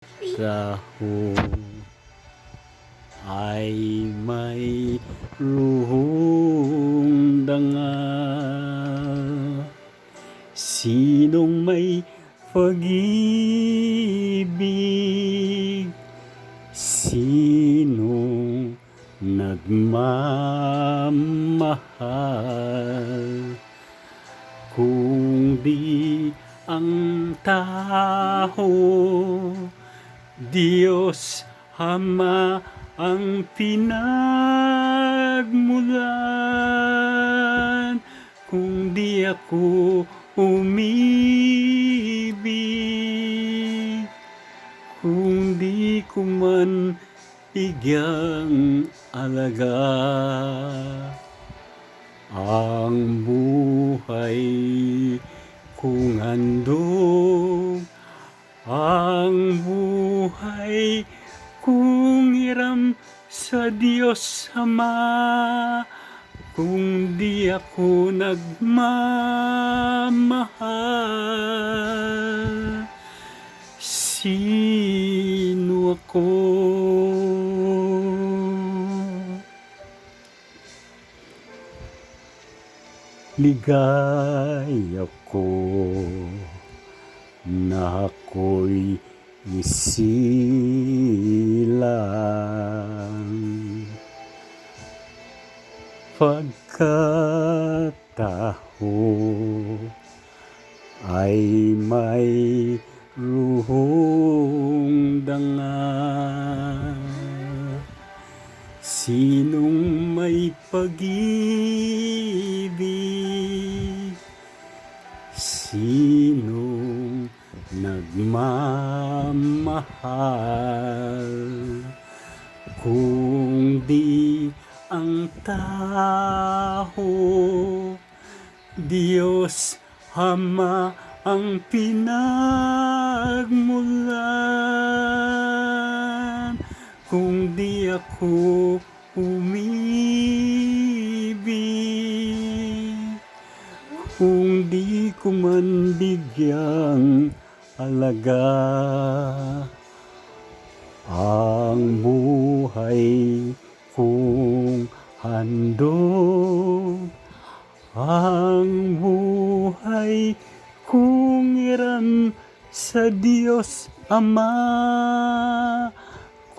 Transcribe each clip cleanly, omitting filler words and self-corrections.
Taho ay may luhong danga. Sinong may pag-ibig, sinong nagmamahal, kung di ang tao, Diyos Ama ang pinagmulan. Kung di ako umibig, kung di ko man bigyang alaga, ang buhay kong handog, ang buhay kung hiram sa Diyos Ama. Kung di ako nagmamahal, sino ako? Ligaya ko na ako'y isilang, pagkataho ay may luhong danga. Sinong may pag-ibig, sinong nagmamahal, kung di ang tao, Diyos Ama ang pinagmulan. Kung di ako umibig, kung di ko man bigyang alaga, ang buhay kong handog, ang buhay kong hiram sa Diyos Ama.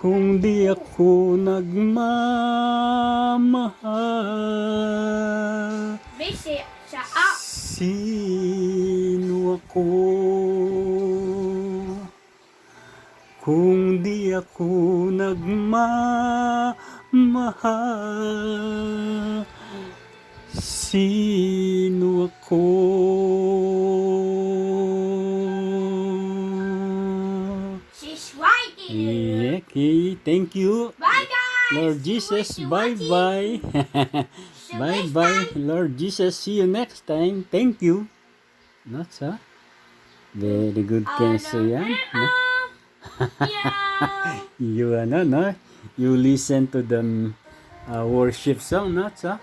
Kung di ako nagmamahal, sino ako? Kung di ako nagmamahal, sino ako? She's right here. Okay, thank you. Bye guys. Lord Jesus, bye-bye. Bye-bye, Lord Jesus. See you next time. Thank you. Not so? Very good cancer yan. No? Yeah. You, no? You listen to the worship song, not so?